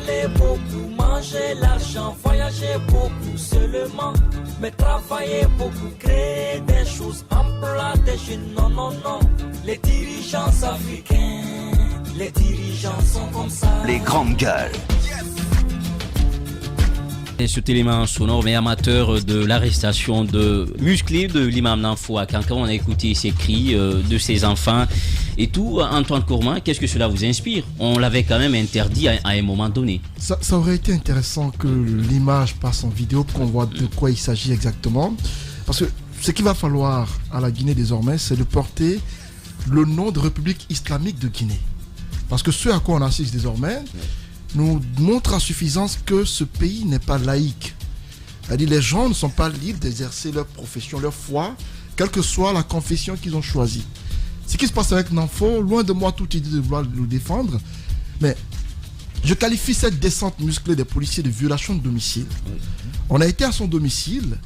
parler beaucoup, manger l'argent, voyager beaucoup seulement, mais travailler beaucoup, créer des choses, emploi des jeunes, non, non, non. Les dirigeants africains, les dirigeants sont comme ça. Les grandes gueules. Cet élément sonore, mais amateur de l'arrestation de musclé de l'imam Nanfo à Kankan, on a écouté ses cris de ses enfants et tout. Antoine Kourma, qu'est-ce que cela vous inspire? On l'avait quand même interdit à un moment donné. Ça aurait été intéressant que l'image passe en vidéo pour qu'on voit de quoi il s'agit exactement. Parce que ce qu'il va falloir à la Guinée désormais, c'est de porter le nom de République islamique de Guinée. Parce que ce à quoi on assiste désormais nous montre à suffisance que ce pays n'est pas laïque. C'est-à-dire les gens ne sont pas libres d'exercer leur profession, leur foi, quelle que soit la confession qu'ils ont choisie. Ce qui se passe avec Nanfo, loin de moi toute idée de vouloir le défendre, mais je qualifie cette descente musclée des policiers de violation de domicile. On a été à son domicile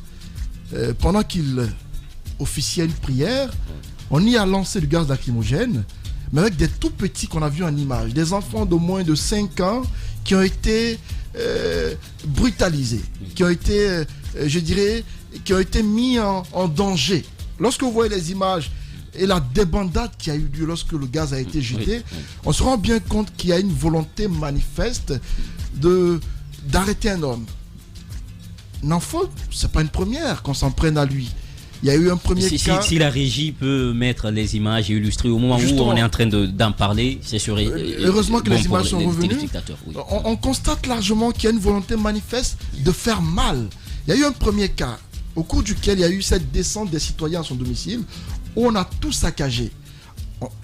pendant qu'il officiait une prière, on y a lancé du gaz lacrymogène, mais avec des tout petits qu'on a vus en image, des enfants de moins de 5 ans qui ont été brutalisés, qui ont été, je dirais, qui ont été mis en danger. Lorsque vous voyez les images et la débandade qui a eu lieu lorsque le gaz a été jeté, on se rend bien compte qu'il y a une volonté manifeste d'arrêter un homme. Nanfo, c'est pas une première qu'on s'en prenne à lui. Il y a eu un premier cas. Si la régie peut mettre les images et illustrer au moment où on est en train d'en parler, c'est sûr. Heureusement que les images sont revenues. Oui. On constate largement qu'il y a une volonté manifeste de faire mal. Il y a eu un premier cas au cours duquel il y a eu cette descente des citoyens à son domicile où on a tout saccagé.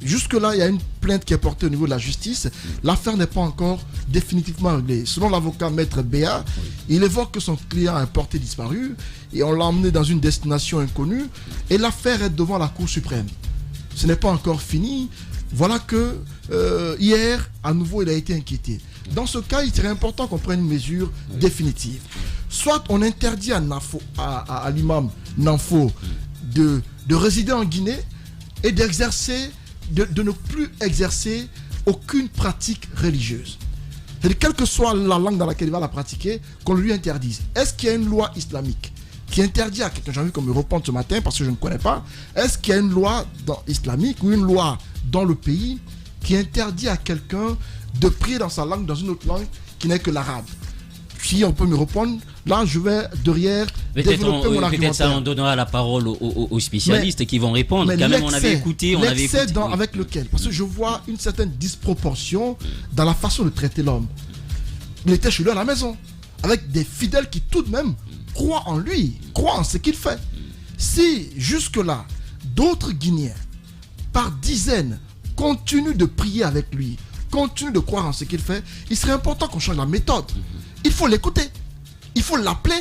Jusque-là, il y a une plainte qui est portée au niveau de la justice. L'affaire n'est pas encore définitivement réglée. Selon l'avocat Maître Béa, il évoque que son client a porté disparu et on l'a emmené dans une destination inconnue et l'affaire est devant la Cour suprême. Ce n'est pas encore fini. Voilà que hier, à nouveau, il a été inquiété. Dans ce cas, il serait important qu'on prenne une mesure définitive. Soit on interdit à l'imam Nanfo de résider en Guinée et d'exercer de ne plus exercer aucune pratique religieuse. C'est-à-dire, quelle que soit la langue dans laquelle il va la pratiquer, qu'on lui interdise. Est-ce qu'il y a une loi islamique qui interdit à quelqu'un, j'ai envie qu'on me réponde ce matin parce que je ne connais pas, est-ce qu'il y a une loi islamique ou une loi dans le pays qui interdit à quelqu'un de prier dans sa langue, dans une autre langue qui n'est que l'arabe? Si on peut me répondre, là je vais derrière développer mon argumentaire. Peut-être ça on donnera la parole aux spécialistes qui vont répondre. Quand même on avait écouté. Avec lequel? Parce que je vois une certaine disproportion dans la façon de traiter l'homme. Il était chez lui à la maison, avec des fidèles qui tout de même croient en lui, croient en ce qu'il fait. Si jusque-là, d'autres Guinéens, par dizaines, continuent de prier avec lui, continuent de croire en ce qu'il fait, il serait important qu'on change la méthode. Il faut l'écouter, il faut l'appeler,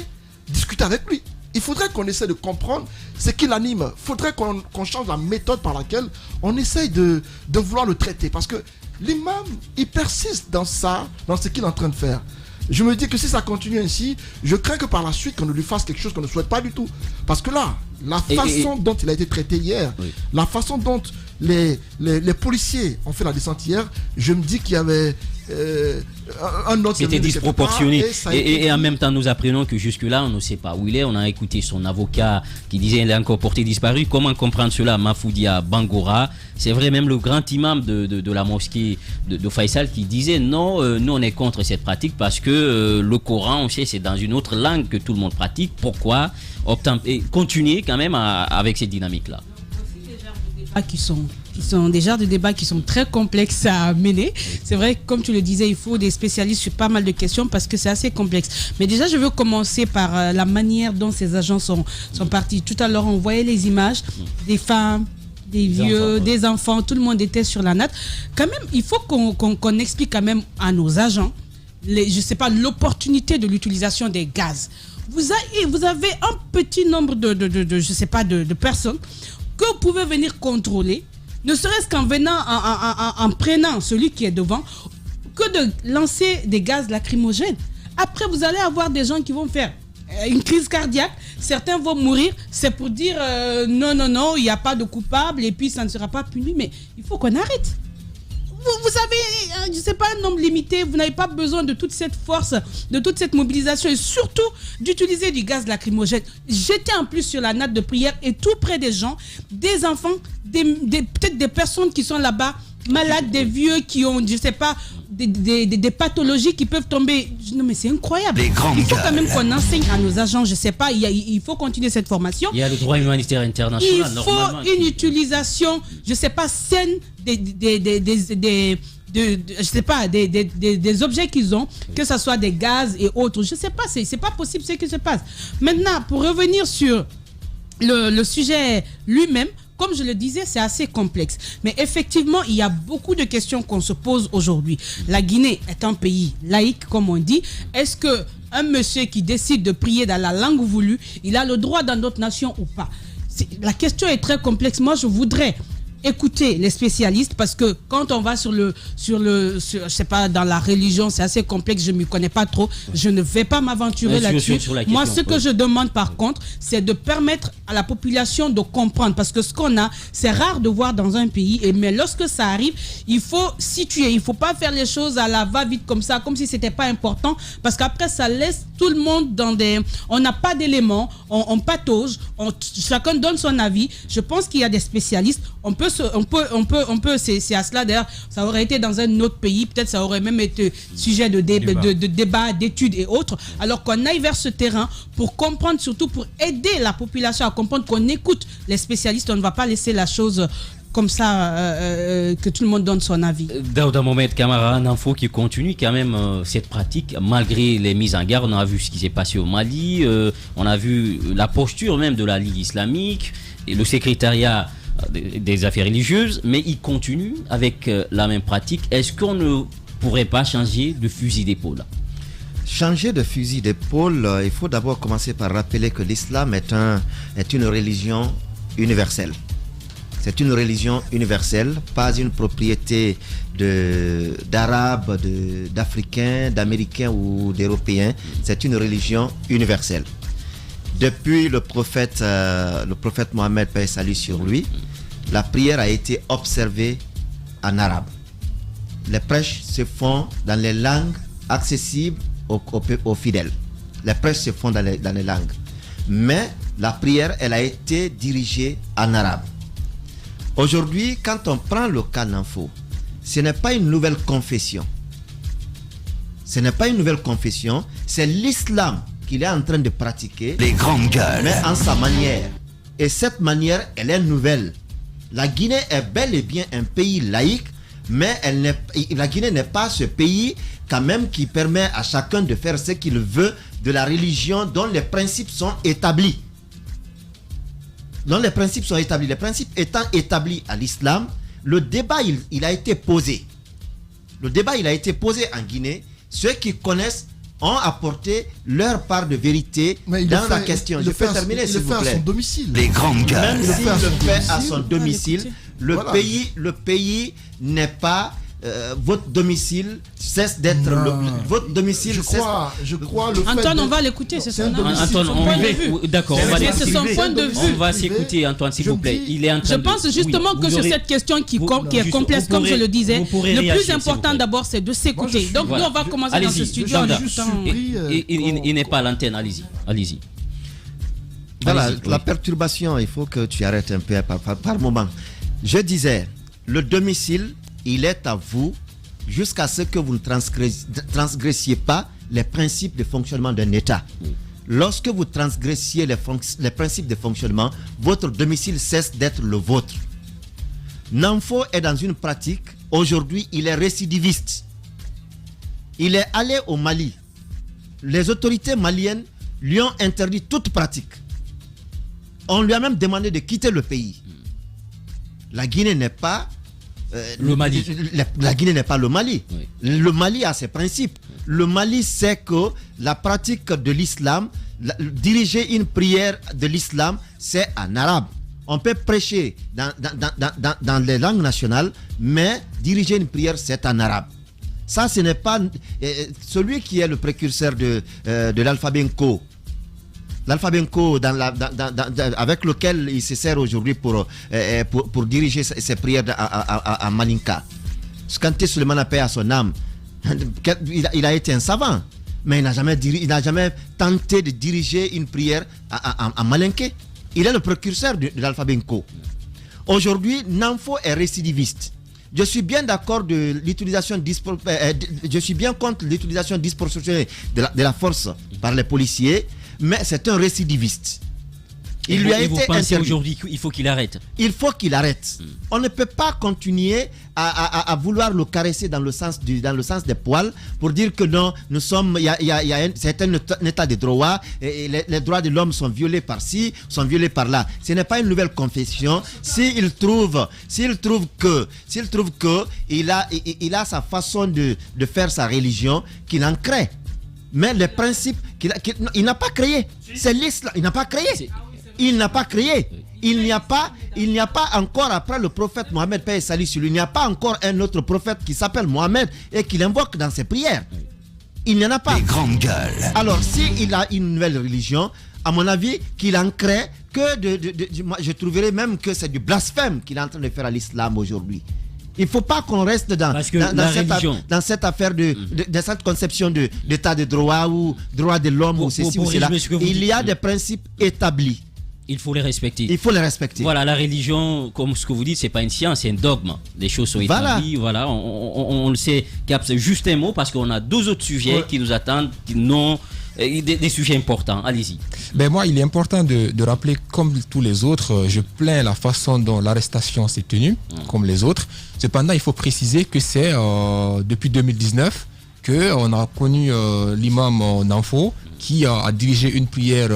discuter avec lui. Il faudrait qu'on essaie de comprendre ce qui l'anime. Il faudrait qu'on change la méthode par laquelle on essaye de vouloir le traiter. Parce que l'imam, il persiste dans ce qu'il est en train de faire. Je me dis que si ça continue ainsi, je crains que par la suite, qu'on ne lui fasse quelque chose qu'on ne souhaite pas du tout. Parce que là, la façon dont il a été traité hier, la façon dont les policiers ont fait la descente hier, je me dis qu'il y avait un autre... C'était disproportionné. Et en même temps, nous apprenons que jusque-là, on ne sait pas où il est. On a écouté son avocat qui disait qu'il est encore porté disparu. Comment comprendre cela? Mafoudia Bangora, c'est vrai, même le grand imam de la mosquée de Faisal qui disait non, nous on est contre cette pratique parce que le Coran, on sait, c'est dans une autre langue que tout le monde pratique. Pourquoi continuer quand même avec cette dynamique-là? Qui sont des genres de débats qui sont très complexes à mener. C'est vrai, comme tu le disais, il faut des spécialistes sur pas mal de questions parce que c'est assez complexe. Mais déjà, je veux commencer par la manière dont ces agents sont partis. Tout à l'heure, on voyait les images des femmes, des vieux, des enfants, tout le monde était sur la natte. Quand même, il faut qu'on explique quand même à nos agents, je sais pas, l'opportunité de l'utilisation des gaz. Vous avez un petit nombre de personnes que vous pouvez venir contrôler, ne serait-ce qu'en venant, en prenant celui qui est devant, que de lancer des gaz lacrymogènes. Après, vous allez avoir des gens qui vont faire une crise cardiaque, certains vont mourir, c'est pour dire non, il n'y a pas de coupable et puis ça ne sera pas puni, mais il faut qu'on arrête. vous avez, je sais pas, un nombre limité, vous n'avez pas besoin de toute cette force, de toute cette mobilisation et surtout d'utiliser du gaz lacrymogène. Jetez en plus sur la natte de prière et tout près des gens, des enfants, peut-être des personnes qui sont là-bas, malades, des vieux qui ont, je sais pas, des pathologies qui peuvent tomber. Non mais c'est incroyable. Il faut quand même qu'on enseigne à nos agents, je sais pas, il faut continuer cette formation. Il y a le droit humanitaire international. Il faut une utilisation, je sais pas, saine je sais pas, des objets qu'ils ont, que ce soit des gaz et autres. Je sais pas, c'est pas possible ce qui se passe. Maintenant, pour revenir sur le sujet lui-même, comme je le disais, c'est assez complexe. Mais effectivement, il y a beaucoup de questions qu'on se pose aujourd'hui. La Guinée est un pays laïque, comme on dit. Est-ce que un monsieur qui décide de prier dans la langue voulue, il a le droit dans notre nation ou pas? La question est très complexe. Moi, je voudrais écouter les spécialistes parce que quand on va sur je sais pas, dans la religion, c'est assez complexe, je m'y connais pas trop, je ne vais pas m'aventurer là-dessus. Moi, ce que je demande par contre, c'est de permettre à la population de comprendre parce que ce qu'on a, c'est rare de voir dans un pays, mais lorsque ça arrive, il faut situer, il faut pas faire les choses à la va-vite comme ça, comme si c'était pas important parce qu'après ça laisse tout le monde dans on n'a pas d'éléments, on patauge, chacun donne son avis. Je pense qu'il y a des spécialistes, on peut, c'est à cela d'ailleurs, ça aurait été dans un autre pays, peut-être ça aurait même été sujet de débat, d'études et autres, alors qu'on aille vers ce terrain pour comprendre, surtout pour aider la population à comprendre, qu'on écoute les spécialistes, on ne va pas laisser la chose comme ça, que tout le monde donne son avis. Daouda Mohamed Camara, un info qui continue quand même cette pratique, malgré les mises en garde. On a vu ce qui s'est passé au Mali, on a vu la posture même de la Ligue islamique, et le secrétariat des affaires religieuses, mais il continue avec la même pratique. Est-ce qu'on ne pourrait pas changer de fusil d'épaule? Changer de fusil d'épaule, il faut d'abord commencer par rappeler que l'islam est une religion universelle. C'est une religion universelle, pas une propriété d'Arabes, d'Africains, d'Américains ou d'Européens. C'est une religion universelle. Depuis le prophète Mohammed, paix et salut sur lui, la prière a été observée en arabe. Les prêches se font dans les langues accessibles aux fidèles. Les prêches se font dans les langues. Mais la prière, elle a été dirigée en arabe. Aujourd'hui, quand on prend le cas Nanfo, ce n'est pas une nouvelle confession. Ce n'est pas une nouvelle confession, c'est l'islam qu'il est en train de pratiquer, les grandes gueules, mais en sa manière. Et cette manière, elle est nouvelle. La Guinée est bel et bien un pays laïque, mais la Guinée n'est pas ce pays quand même qui permet à chacun de faire ce qu'il veut de la religion dont les principes sont établis. Les principes étant établis à l'islam, le débat il a été posé. Le débat il a été posé en Guinée. Ceux qui connaissent ont apporté leur part de vérité dans la question. Je peux terminer s'il vous plaît. Il le fait à son domicile. Les grandes gueules. Même s'il le fait à son domicile, le pays n'est pas votre domicile cesse d'être votre domicile. Je crois le Antoine, on va l'écouter, c'est son Antoine, d'accord, on va c'est son point de vue. On va s'écouter, Antoine, s'il vous plaît. Il est en train je pense justement que sur cette question qui est complexe, comme je le disais, le plus important d'abord, c'est de s'écouter. Donc nous, on va commencer dans ce studio. Il n'est pas à l'antenne, allez-y. Voilà, la perturbation, il faut que tu arrêtes un peu par moment. Je disais, le domicile, il est à vous jusqu'à ce que vous ne transgressiez pas les principes de fonctionnement d'un État. Lorsque vous transgressiez les principes de fonctionnement, votre domicile cesse d'être le vôtre. Nanfo est dans une pratique, aujourd'hui il est récidiviste. Il est allé au Mali. Les autorités maliennes lui ont interdit toute pratique. On lui a même demandé de quitter le pays. La Guinée n'est pas le Mali. La Guinée n'est pas le Mali. Oui. Le Mali a ses principes. Le Mali sait que la pratique de l'islam, diriger une prière de l'islam, c'est en arabe. On peut prêcher dans les langues nationales, mais diriger une prière, c'est en arabe. Ça, ce n'est pas celui qui est le précurseur de l'alphabet Nko. L'alphabet Nko avec lequel il se sert aujourd'hui pour diriger ses prières à Malinka. Kanté Souleymane a paix à son âme. Il a été un savant, mais il n'a jamais tenté de diriger une prière à Malinké. Il est le précurseur de l'alphabet Nko. Aujourd'hui, Namfo est récidiviste. Je suis bien d'accord je suis bien contre l'utilisation disproportionnée de la force par les policiers, mais c'est un récidiviste. Il lui a été interdit. Aujourd'hui qu'il faut qu'il arrête. Il faut qu'il arrête. On ne peut pas continuer à vouloir le caresser dans le sens des poils pour dire que non, c'est un état de droit et les droits de l'homme sont violés par ci, sont violés par là. Ce n'est pas une nouvelle confession. S'il trouve que il a sa façon de faire sa religion, qu'il en crée. Mais les principes il n'a pas créé. C'est l'islam. Il n'a pas créé. Il n'a pas créé. Il n'y a pas encore, après le prophète Mohammed, paix et salut sur lui, il n'y a pas encore un autre prophète qui s'appelle Mohammed et qu'il invoque dans ses prières. Il n'y en a pas. Les grandes gueules. Alors, s'il a une nouvelle religion, à mon avis, qu'il en crée moi, je trouverais même que c'est du blasphème qu'il est en train de faire à l'islam aujourd'hui. Il ne faut pas qu'on reste dans cette affaire de cette conception d'état de droit ou droit de l'homme ou ceci ou cela. Il y a des principes établis. Il faut les respecter. Il faut les respecter. Voilà, la religion, comme ce que vous dites, c'est pas une science, c'est un dogme. Les choses sont établies. Voilà, on le sait. Cap, c'est juste un mot parce qu'on a 2 autres sujets qui nous attendent, des sujets importants. Allez-y. Ben moi, il est important de rappeler, comme tous les autres, je plains la façon dont l'arrestation s'est tenue, comme les autres. Cependant, il faut préciser que c'est depuis 2019 qu'on a connu l'imam Namfo qui a dirigé une prière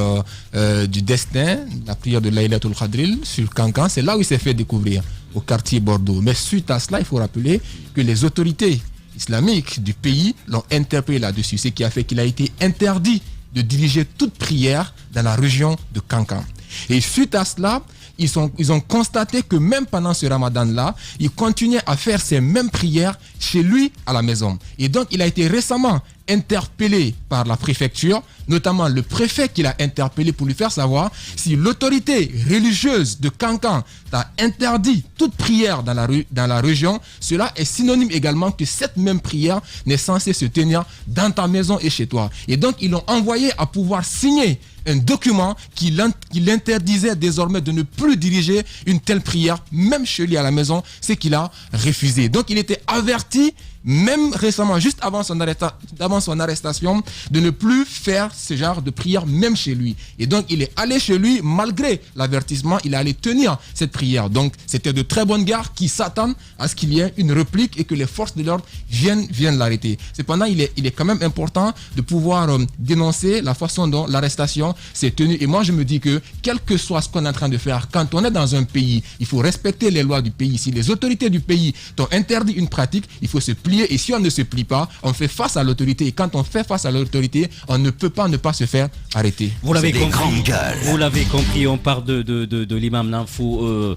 du destin, la prière de Laylatul Qadr sur Kankan. C'est là où il s'est fait découvrir, au quartier Bordeaux. Mais suite à cela, il faut rappeler que les autorités islamiques du pays l'ont interpellé là-dessus, ce qui a fait qu'il a été interdit de diriger toute prière dans la région de Kankan. Et suite à cela, ils ont constaté que même pendant ce ramadan-là, il continuait à faire ces mêmes prières chez lui à la maison. Et donc, il a été récemment interpellé par la préfecture, notamment le préfet qui l'a interpellé pour lui faire savoir si l'autorité religieuse de Kankan t'a interdit toute prière dans la région, cela est synonyme également que cette même prière n'est censée se tenir dans ta maison et chez toi. Et donc, ils l'ont envoyé à pouvoir signer un document qui l'interdisait désormais de ne plus diriger une telle prière, même chez lui à la maison, ce qu'il a refusé. Donc il était averti, même récemment, juste avant son arrestation, de ne plus faire ce genre de prière, même chez lui. Et donc il est allé chez lui, malgré l'avertissement, il est allé tenir cette prière. Donc c'était de très bonnes gardes qui s'attendent à ce qu'il y ait une réplique et que les forces de l'ordre viennent l'arrêter. Cependant, il est quand même important de pouvoir dénoncer la façon dont l'arrestation s'est tenue. Et moi, je me dis que, quel que soit ce qu'on est en train de faire, quand on est dans un pays, il faut respecter les lois du pays. Si les autorités du pays t'ont interdit une pratique, il faut se plier. Et si on ne se plie pas, on fait face à l'autorité. Et quand on fait face à l'autorité, on ne peut pas ne pas se faire arrêter. Vous l'avez compris, on parle de l'imam Namfo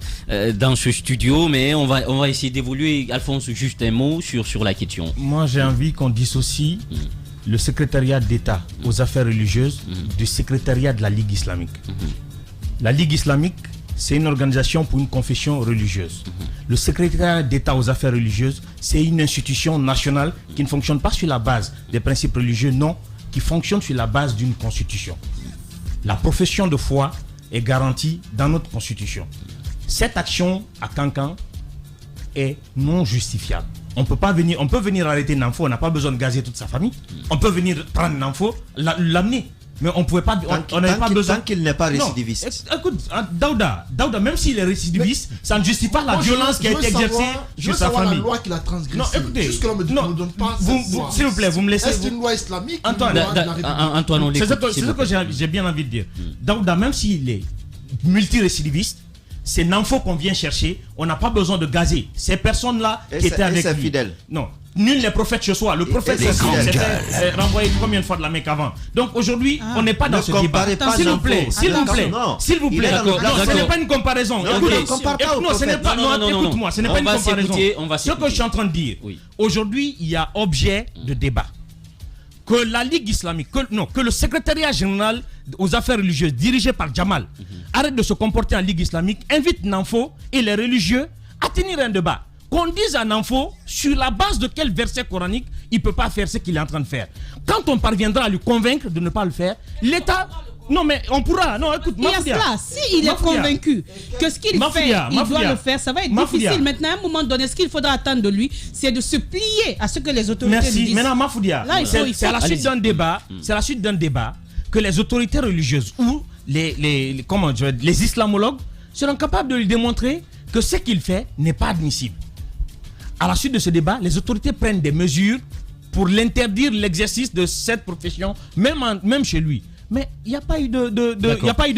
dans ce studio, mais on va essayer d'évoluer. Alphonse, juste un mot sur la question. Moi, j'ai envie qu'on dissocie le secrétariat d'État aux affaires religieuses du secrétariat de la Ligue islamique. La Ligue islamique, c'est une organisation pour une confession religieuse. Le secrétariat d'État aux affaires religieuses, c'est une institution nationale qui ne fonctionne pas sur la base des principes religieux, non, qui fonctionne sur la base d'une constitution. La profession de foi est garantie dans notre constitution. Cette action à Kankan est non justifiable. On peut venir arrêter Namfo, on n'a pas besoin de gazer toute sa famille. On peut venir prendre Namfo, l'amener. Mais on pouvait pas, on n'avait pas besoin. Tant qu'il n'est pas récidiviste. Non, écoute, Daouda, même s'il est récidiviste, ça ne justifie pas la violence qui a été exercée sur sa famille. La loi qu'il a transgressée. Non, écoutez, jusque-là, ne donne pas. S'il vous plaît, vous me laissez. Est-ce une loi islamique? Antoine, c'est ce que j'ai bien envie de dire. Daouda, même s'il est multirécidiviste, c'est Namfo qu'on vient chercher. On n'a pas besoin de gazer ces personnes-là qui étaient avec lui. Fidèle. Non. Nul n'est prophète chez soi. Le prophète s'était renvoyé combien de fois de la Mecque avant. Donc aujourd'hui, on n'est pas dans ce débat. S'il vous plaît, s'il vous plaît. Non, ce n'est pas une comparaison. Non, ce n'est pas. Non, écoute-moi, ce n'est pas une comparaison. Ce que je suis en train de dire. Aujourd'hui, il y a objet de débat. Que la Ligue islamique, que le secrétariat général aux affaires religieuses dirigé par Jamal arrête de se comporter en Ligue islamique, invite Namfo et les religieux à tenir un débat. qu'on dise à Nanfo sur la base de quel verset coranique il ne peut pas faire ce qu'il est en train de faire. Quand on parviendra à lui convaincre de ne pas le faire, l'État... Non, mais on pourra. Non, écoute, il y a cela. S'il est convaincu que ce qu'il fait, il doit le faire, ça va être difficile. Maintenant, à un moment donné, ce qu'il faudra attendre de lui, c'est de se plier à ce que les autorités lui disent. Maintenant, Mafoudia, c'est à la suite d'un débat. C'est à la suite d'un débat que les autorités religieuses ou les islamologues seront capables de lui démontrer que ce qu'il fait n'est pas admissible. À la suite de ce débat, les autorités prennent des mesures pour l'interdire l'exercice de cette profession, même chez lui. Mais il n'y a pas eu de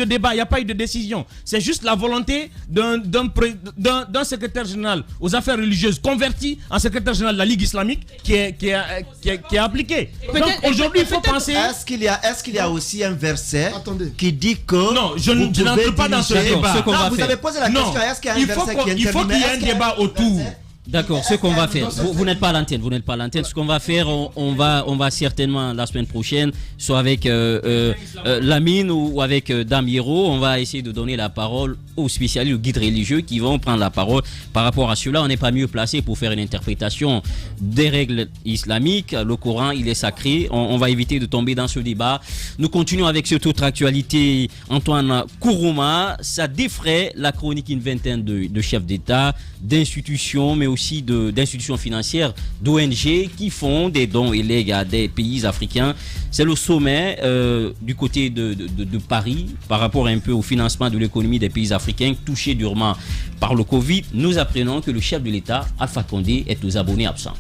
débat, il n'y a pas eu de décision. C'est juste la volonté d'un secrétaire général aux affaires religieuses converti en secrétaire général de la Ligue islamique qui est appliqué. Donc aujourd'hui, il faut penser... Est-ce qu'il y a aussi un verset qui dit que... Non, je n'entre pas dans ce débat. Vous avez posé la question, est-ce qu'il y a un verset qui interdit? Il faut qu'il y ait un débat autour. D'accord, ce qu'on va faire, vous n'êtes pas à l'antenne, ce qu'on va faire, on va certainement la semaine prochaine, soit avec Lamine ou avec Dame Hiro, on va essayer de donner la parole aux spécialistes, aux guides religieux qui vont prendre la parole par rapport à cela. On n'est pas mieux placé pour faire une interprétation des règles islamiques. Le Coran, il est sacré, on va éviter de tomber dans ce débat. Nous continuons avec cette autre actualité. Antoine Kourouma, ça défraie la chronique une vingtaine de chefs d'État, d'institutions, mais aussi d'institutions financières, d'ONG qui font des dons et legs à des pays africains. C'est le sommet du côté de Paris par rapport un peu au financement de l'économie des pays africains touchés durement par le Covid. Nous apprenons que le chef de l'État, Alpha Condé, est aux abonnés absents.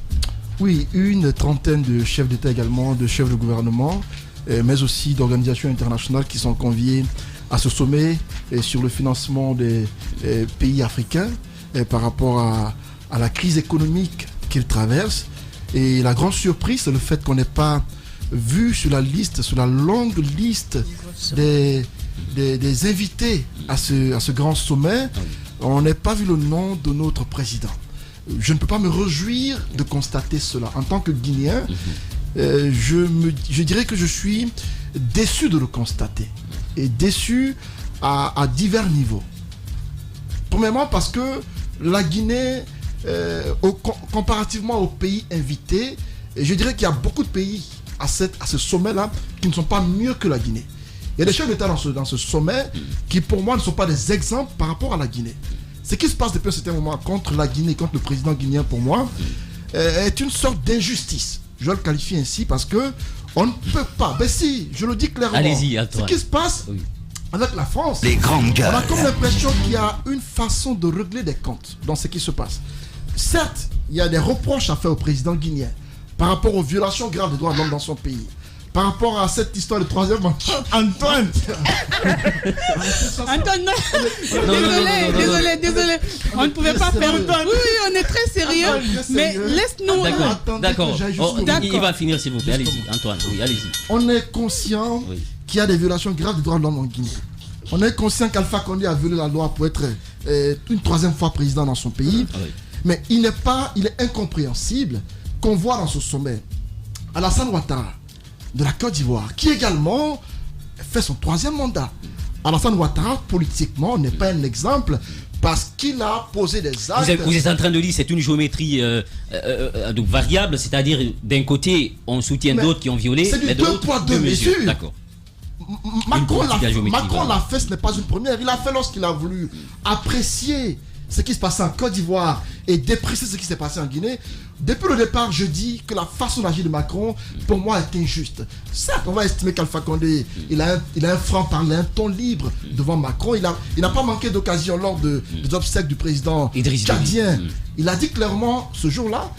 Oui, une trentaine de chefs d'État également, de chefs de gouvernement, mais aussi d'organisations internationales qui sont conviées à ce sommet sur le financement des pays africains par rapport à la crise économique qu'ils traversent. Et la grande surprise, c'est le fait qu'on n'ait pas vu sur la longue liste des invités à ce grand sommet, on n'a pas vu le nom de notre président. Je ne peux pas me réjouir de constater cela. En tant que Guinéen, je dirais que je suis déçu de le constater. Et déçu à divers niveaux. Premièrement parce que la Guinée, comparativement aux pays invités, je dirais qu'il y a beaucoup de pays à ce sommet-là qui ne sont pas mieux que la Guinée. Il y a des chefs d'État dans ce sommet qui, pour moi, ne sont pas des exemples par rapport à la Guinée. Ce qui se passe depuis un certain moment contre la Guinée, contre le président guinéen, pour moi, est une sorte d'injustice. Je le qualifie ainsi parce que on ne peut pas. Ben si, je le dis clairement. Allez-y, ce qui se passe avec la France, les grandes gueules. On a comme l'impression qu'il y a une façon de régler des comptes dans ce qui se passe. Certes, il y a des reproches à faire au président guinéen par rapport aux violations graves des droits de l'homme dans son pays. Par rapport à cette histoire de troisième mandat. Antoine Antoine, désolé. On ne pouvait pas faire... Oui, on est très sérieux. Mais laisse-nous... D'accord. Il va finir s'il vous plaît. Allez-y, Antoine. Oui, allez-y. On est conscient qu'il y a des violations graves des droits de l'homme en Guinée. On est conscient qu'Alpha Condé a violé la loi pour être une troisième fois président dans son pays. Mais il est incompréhensible qu'on voit dans ce sommet Alassane Ouattara de la Côte d'Ivoire, qui également fait son troisième mandat. Alassane Ouattara, politiquement, n'est pas un exemple parce qu'il a posé des actes... Vous êtes en train de dire que c'est une géométrie variable, c'est-à-dire d'un côté, on soutient d'autres qui ont violé, mais de l'autre, deux poids, deux mesures. D'accord. Macron l'a fait, ce n'est pas une première. Il l'a fait lorsqu'il a voulu apprécier ce qui se passait en Côte d'Ivoire et déprécier ce qui s'est passé en Guinée. Depuis le départ, je dis que la façon d'agir de Macron, pour moi, est injuste. Certes, on va estimer qu'Alpha Condé, il a un franc-parler, un ton libre devant Macron. Il n'a pas manqué d'occasion lors des obsèques du président tchadien. Il a dit clairement ce jour-là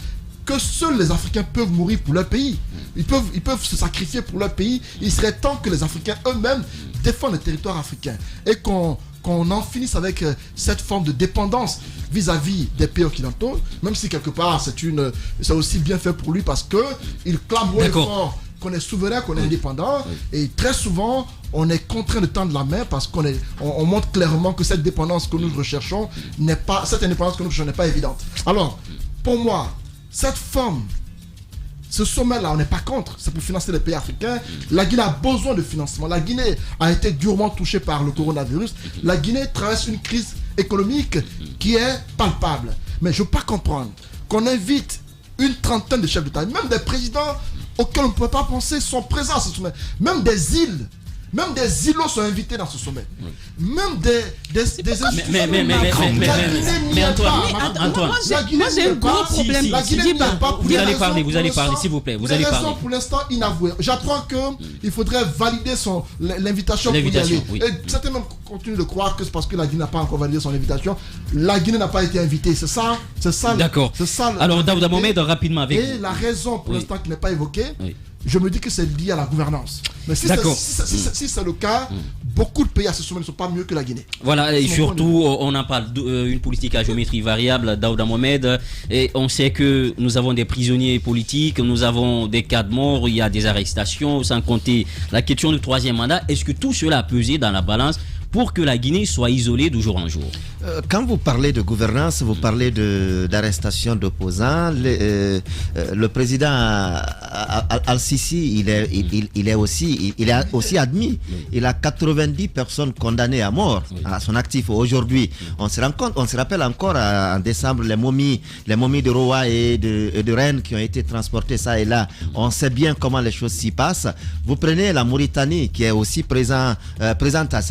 que seuls les Africains peuvent mourir pour leur pays. Ils peuvent se sacrifier pour leur pays. Il serait temps que les Africains eux-mêmes défendent le territoire africain et qu'on en finisse avec cette forme de dépendance vis-à-vis des pays occidentaux, même si quelque part c'est aussi bien fait pour lui parce qu'il clame haut et fort qu'on est souverain, qu'on est indépendant, et très souvent on est contraint de tendre la main parce on montre clairement que cette dépendance que nous recherchons cette indépendance que nous recherchons n'est pas évidente. Alors, pour moi, cette forme, ce sommet-là, on n'est pas contre, c'est pour financer les pays africains. La Guinée a besoin de financement. La Guinée a été durement touchée par le coronavirus. La Guinée traverse une crise économique qui est palpable. Mais je ne peux pas comprendre qu'on invite une trentaine de chefs d'État, même des présidents auxquels on ne peut pas penser sont présents à ce sommet. Même des îles. Même des îlots sont invités dans ce sommet. Même des mais Antoine, moi j'ai un gros problème. Vous allez parler, s'il vous plaît. Vous allez parler. Pour l'instant inavouées. J'apprends qu'il faudrait valider l'invitation pour y aller. Oui. Et certains même continuent de croire que c'est parce que la Guinée n'a pas encore validé son invitation. La Guinée n'a pas été invitée. C'est ça. D'accord. Alors Daouda Mohamed, rapidement avec vous. Et la raison pour l'instant qui n'est pas évoquée, je me dis que c'est lié à la gouvernance. Mais si c'est le cas, beaucoup de pays à ce sommet ne sont pas mieux que la Guinée. Voilà, et surtout, on en parle d'une politique à géométrie variable, Daouda Mohamed, et on sait que nous avons des prisonniers politiques, nous avons des cas de mort, il y a des arrestations, sans compter la question du troisième mandat. Est-ce que tout cela a pesé dans la balance pour que la Guinée soit isolée de jour en jour? Quand vous parlez de gouvernance, vous parlez d'arrestation d'opposants. Le président Al-Sisi, il est aussi admis. Il a 90 personnes condamnées à mort à son actif. Aujourd'hui, on se rappelle encore en décembre les momies de Roa et de Rennes qui ont été transportées ça et là. On sait bien comment les choses s'y passent. Vous prenez la Mauritanie qui est aussi présente à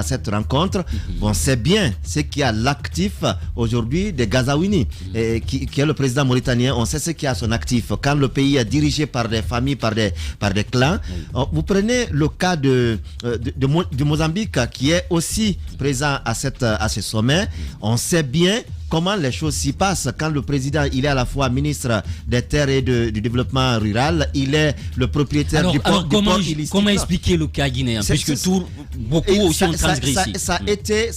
cette rencontre. On sait bien ce qu'il y a l'actif aujourd'hui de Gazawini, qui est le président mauritanien. On sait ce qu'il y a à son actif. Quand le pays est dirigé par des familles, par des clans, vous prenez le cas de Mozambique qui est aussi présent à ce sommet. On sait bien comment les choses s'y passent quand le président, il est à la fois ministre des Terres et du développement rural, il est le propriétaire du port illicite. Comment expliquer le cas guinéen, puisque beaucoup aussi ont transgressé. Ça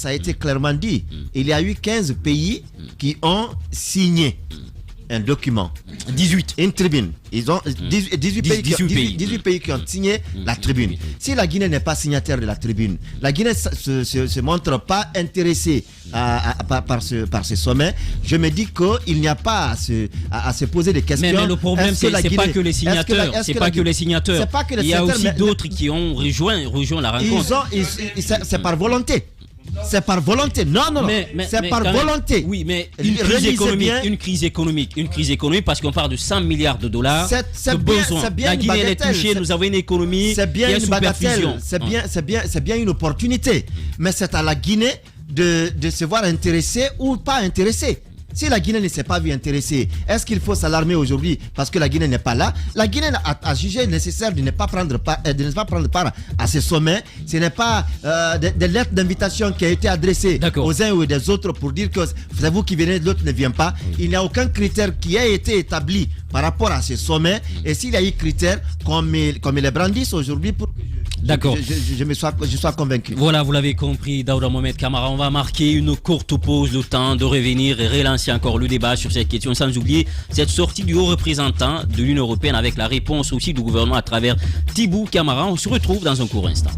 a été clairement dit. Il y a eu 15 pays qui ont signé un document. 18. Une tribune. Ils ont 18 pays qui ont signé la tribune. Si la Guinée n'est pas signataire de la tribune, la Guinée se montre pas intéressée par ce sommet, je me dis qu'il n'y a pas à se poser des questions. Mais le problème, c'est pas que les signateurs. Il y a aussi d'autres qui ont rejoint la rencontre. C'est par volonté. C'est par volonté. Non. C'est par volonté. Oui, mais une crise économique, parce qu'on parle de 100 milliards de dollars de besoins. La Guinée est touchée, nous avons une économie qui est sous perfusion. C'est bien une opportunité. Mais c'est à la Guinée de se voir intéressée ou pas intéressée. Si la Guinée ne s'est pas vue intéressée, est-ce qu'il faut s'alarmer aujourd'hui parce que la Guinée n'est pas là? La Guinée a jugé nécessaire de ne pas prendre part à ce sommet. Ce n'est pas des lettres d'invitation qui ont été adressées aux uns ou des autres pour dire que c'est vous qui venez, l'autre ne vient pas. Il n'y a aucun critère qui a été établi par rapport à ce sommet. Et s'il y a eu critères comme ils les brandissent aujourd'hui pour que je sois convaincu. Voilà, vous l'avez compris, Daouda Mohamed Camara. On va marquer une courte pause, le temps de revenir et relancer encore le débat sur cette question, sans oublier cette sortie du haut représentant de l'Union européenne avec la réponse aussi du gouvernement à travers Tibou Camara. On se retrouve dans un court instant.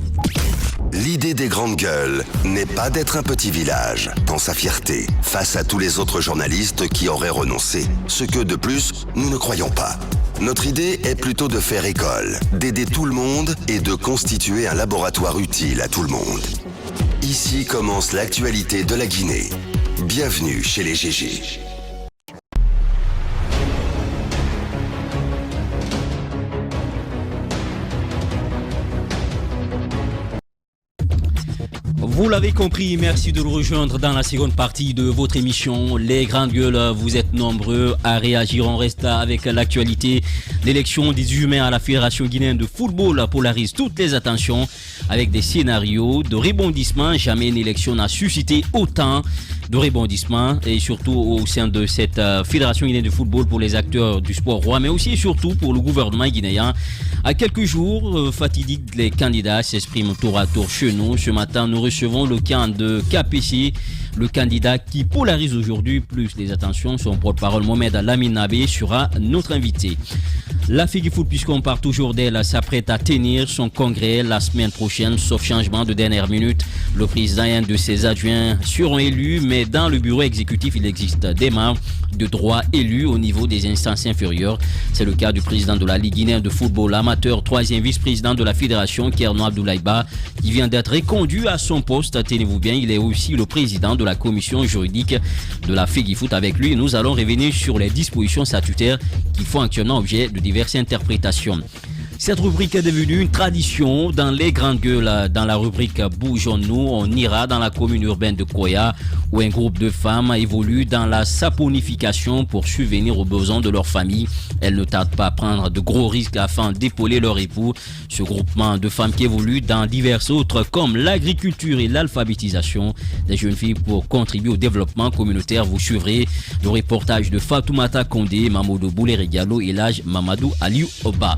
L'idée des grandes gueules n'est pas d'être un petit village dans sa fierté face à tous les autres journalistes qui auraient renoncé. Ce que, de plus, nous ne croyons pas. Notre idée est plutôt de faire école, d'aider tout le monde et de constituer un laboratoire utile à tout le monde. Ici commence l'actualité de la Guinée. Bienvenue chez les GG. Vous l'avez compris, merci de nous rejoindre dans la seconde partie de votre émission. Les grandes gueules, vous êtes nombreux à réagir. On reste avec l'actualité. L'élection des humains à la Fédération guinéenne de football polarise toutes les attentions avec des scénarios de rebondissement. Jamais une élection n'a suscité autant de rebondissements et surtout au sein de cette Fédération guinéenne de football pour les acteurs du sport roi, mais aussi et surtout pour le gouvernement guinéen. À quelques jours fatidiques, les candidats s'expriment tour à tour chez nous. Ce matin, nous recevons le camp de KPC, le candidat qui polarise aujourd'hui plus les attentions. Son porte-parole Mohamed Lamine Nabé sera notre invité. La FEGIFOOT, puisqu'on part toujours d'elle, s'apprête à tenir son congrès la semaine prochaine, sauf changement de dernière minute. Le président et un de ses adjoints seront élus, mais dans le bureau exécutif, il existe des membres de droit élus au niveau des instances inférieures. C'est le cas du président de la Ligue guinéenne de football amateur, troisième vice-président de la fédération, Kerno Abdoulaye Ba, qui vient d'être reconduit à son poste. Tenez-vous bien, il est aussi le président de la commission juridique de la FEGIFOOT. Avec lui, nous allons revenir sur les dispositions statutaires qui font actuellement objet de diverses interprétations. Cette rubrique est devenue une tradition dans les grandes gueules. Dans la rubrique Bougeons-nous, on ira dans la commune urbaine de Koya où un groupe de femmes évolue dans la saponification pour subvenir aux besoins de leur famille. Elles ne tardent pas à prendre de gros risques afin d'épauler leur époux. Ce groupement de femmes qui évolue dans diverses autres comme l'agriculture et l'alphabétisation des jeunes filles pour contribuer au développement communautaire. Vous suivrez le reportage de Fatoumata Kondé, Mamadou Bouléré Diallo et l'âge Mamadou Aliou Oba.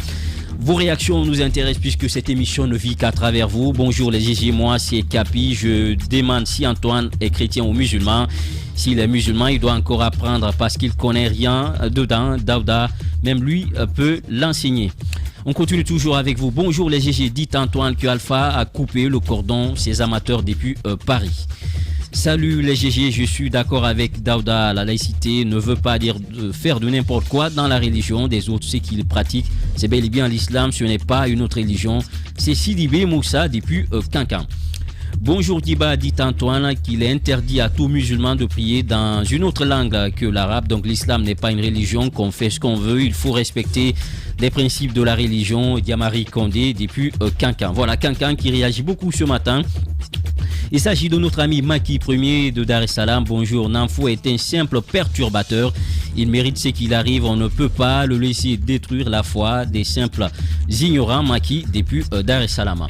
Vos réactions nous intéressent puisque cette émission ne vit qu'à travers vous. Bonjour les GG, moi c'est Capi. Je demande si Antoine est chrétien ou musulman. S'il est musulman, il doit encore apprendre parce qu'il connaît rien dedans. Daouda, même lui, peut l'enseigner. On continue toujours avec vous. Bonjour les GG, dites Antoine que Alpha a coupé le cordon ses amateurs depuis Paris. Salut les GG, je suis d'accord avec Daouda. La laïcité ne veut pas dire de faire de n'importe quoi dans la religion des autres. Ce qu'ils pratiquent, c'est bel et bien l'islam, ce n'est pas une autre religion. C'est Sidibé Moussa depuis Cancan. Bonjour Diba, dit Antoine qu'il est interdit à tout musulman de prier dans une autre langue que l'arabe. Donc l'islam n'est pas une religion qu'on fait ce qu'on veut. Il faut respecter les principes de la religion. Diamari Kondé depuis Cancan. Voilà Cancan qui réagit beaucoup ce matin. Il s'agit de notre ami Maki Premier de Dar es Salaam. Bonjour, Namfo est un simple perturbateur. Il mérite ce qu'il arrive. On ne peut pas le laisser détruire la foi des simples ignorants. Maki depuis Dar es Salaam.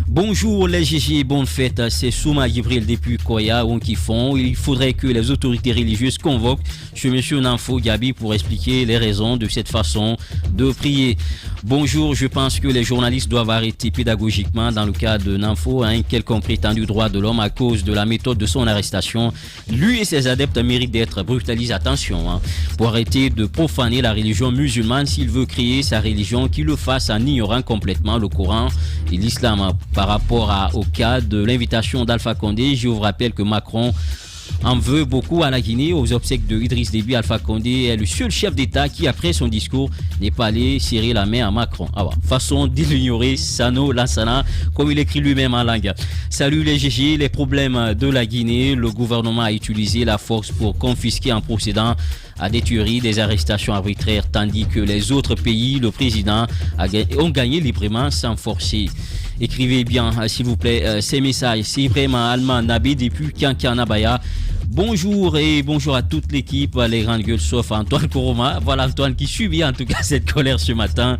Bonjour les GG, bonne fête. C'est Souma Gibril depuis Koya, Onkifon. Il faudrait que les autorités religieuses convoquent ce monsieur Namfo Gabi pour expliquer les raisons de cette façon de prier. Bonjour, je pense que les journalistes doivent arrêter pédagogiquement dans le cas de Namfo un quelconque prétendu droit de l'homme à cause de la méthode de son arrestation. Lui et ses adeptes méritent d'être brutalisés. Attention, pour arrêter de profaner la religion musulmane. S'il veut créer sa religion, qu'il le fasse en ignorant complètement le Coran et l'islam. Par rapport au cas de l'invitation d'Alpha Condé, je vous rappelle que Macron en veut beaucoup à la Guinée. Aux obsèques de Idriss Déby, Alpha Condé est le seul chef d'État qui, après son discours, n'est pas allé serrer la main à Macron. Façon de l'ignorer, Sano Lansana, comme il écrit lui-même en langue. Salut les GG, les problèmes de la Guinée. Le gouvernement a utilisé la force pour confisquer en procédant à des tueries, des arrestations arbitraires, tandis que les autres pays, le président, ont gagné librement sans forcer. Écrivez bien, s'il vous plaît, ces messages. C'est vraiment Alman Nabé depuis Kankanabaya. Bonjour et bonjour à toute l'équipe, les grandes gueules sauf Antoine Koroma. Voilà Antoine qui subit en tout cas cette colère ce matin.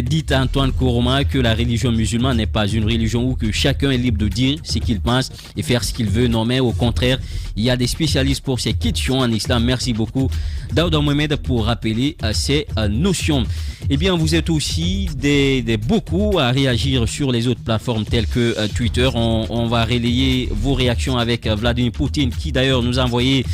Dites à Antoine Koroma que la religion musulmane n'est pas une religion où que chacun est libre de dire ce qu'il pense et faire ce qu'il veut. Non mais au contraire, il y a des spécialistes pour ces questions en islam. Merci beaucoup Daouda Mohamed pour rappeler ces notions. Eh bien vous êtes aussi beaucoup à réagir sur les autres plateformes telles que Twitter. On va relayer vos réactions avec Vladimir Poutine qui d'ailleurs nous a envoyé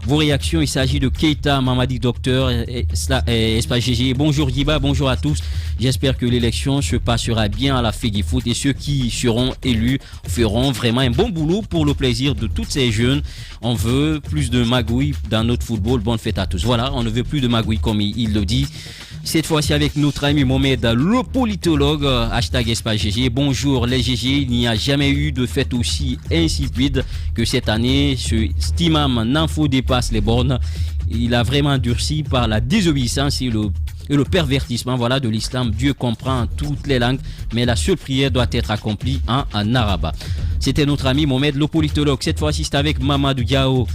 vos réactions. Il s'agit de Keita Mamadi Docteur Espace GG. Bonjour Yiba, bonjour à tous. J'espère que l'élection se passera bien à la FEGIFOOT et ceux qui seront élus feront vraiment un bon boulot pour le plaisir de tous ces jeunes. On veut plus de magouilles dans notre football. Bonne fête à tous. Voilà, on ne veut plus de magouilles comme il le dit. Cette fois-ci avec notre ami Mohamed, le politologue, hashtag Espace GG. Bonjour les GG, il n'y a jamais eu de fête aussi insipide que cette année. Cet imam Namfo dépasse les bornes. Il a vraiment durci par la désobéissance et le pervertissement de l'islam. Dieu comprend toutes les langues, mais la seule prière doit être accomplie en arabe. C'était notre ami Mohamed, le politologue. Cette fois-ci, c'est avec Mamadou Diao.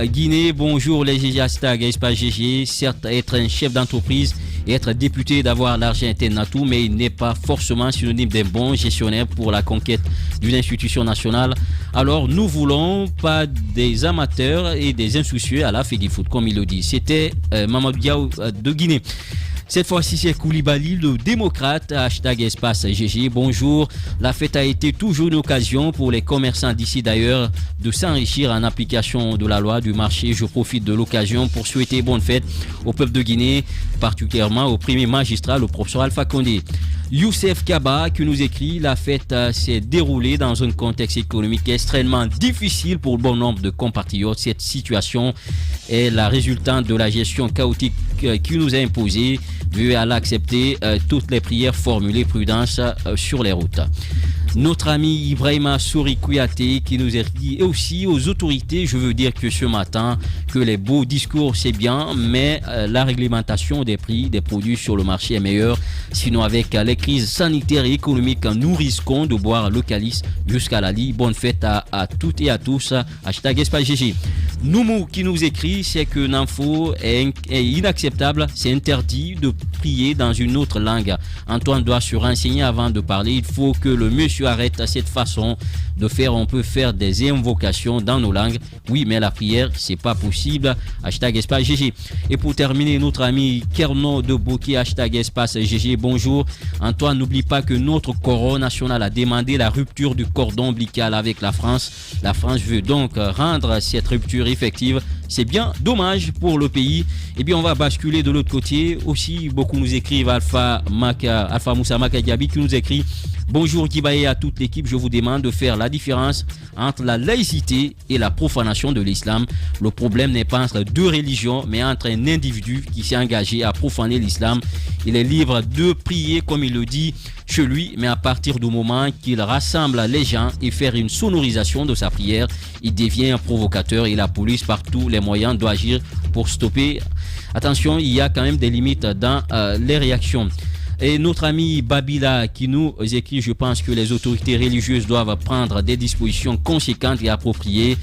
Guinée, bonjour les GG, hashtag Espace GG. Certes, être un chef d'entreprise et être député, d'avoir l'argent est un atout, mais il n'est pas forcément synonyme d'un bon gestionnaire pour la conquête d'une institution nationale. Alors, nous voulons pas des amateurs et des insoucieux à la FEGIFOOT, comme il le dit. C'était Mamadou Diao de Guinée. Cette fois-ci, c'est Koulibaly, le démocrate, hashtag Espace GG. Bonjour, la fête a été toujours une occasion pour les commerçants d'ici d'ailleurs de s'enrichir en application de la loi du marché. Je profite de l'occasion pour souhaiter bonne fête au peuple de Guinée, particulièrement au premier magistrat, le professeur Alpha Condé. Youssef Kaba qui nous écrit: la fête s'est déroulée dans un contexte économique extrêmement difficile pour bon nombre de compatriotes. Cette situation est la résultante de la gestion chaotique qui nous a imposé. Veuillez à l'accepter, toutes les prières formulées, prudence sur les routes. notre ami Ibrahima Souri Kouyaté qui nous a dit, et aussi aux autorités, je veux dire que ce matin, que les beaux discours c'est bien, mais la réglementation des prix des produits sur le marché est meilleure. Sinon, avec les crises sanitaires et économiques, nous risquons de boire le calice jusqu'à la lie. Bonne fête à toutes et à tous. Hashtag Espace GG. Noumou qui nous écrit, c'est que l'info est inacceptable, c'est interdit de prier dans une autre langue. Antoine doit se renseigner avant de parler. Il faut que le monsieur arrête cette façon de faire. On peut faire des invocations dans nos langues. Oui, mais la prière, c'est pas possible. Hashtag Espace GG. Et pour terminer, notre ami Kerno de Bokeh, hashtag Espace GG. Bonjour. Antoine, n'oublie pas que notre coro national a demandé la rupture du cordon ombilical avec la France. La France veut donc rendre cette rupture effective. C'est bien dommage pour le pays. Et bien, on va basculer de l'autre côté. Aussi, beaucoup nous écrivent Alpha Moussa Makadiabi qui nous écrit: bonjour Guibaé à toute l'équipe, je vous demande de faire la différence entre la laïcité et la profanation de l'islam. Le problème n'est pas entre deux religions, mais entre un individu qui s'est engagé à profaner l'islam. Il est libre de prier comme il le dit chez lui, mais à partir du moment qu'il rassemble les gens et faire une sonorisation de sa prière, il devient un provocateur et la police par tous les moyens doit agir pour stopper. Attention, il y a quand même des limites dans les réactions. Et notre ami Babila qui nous écrit: je pense que les autorités religieuses doivent prendre des dispositions conséquentes et appropriées.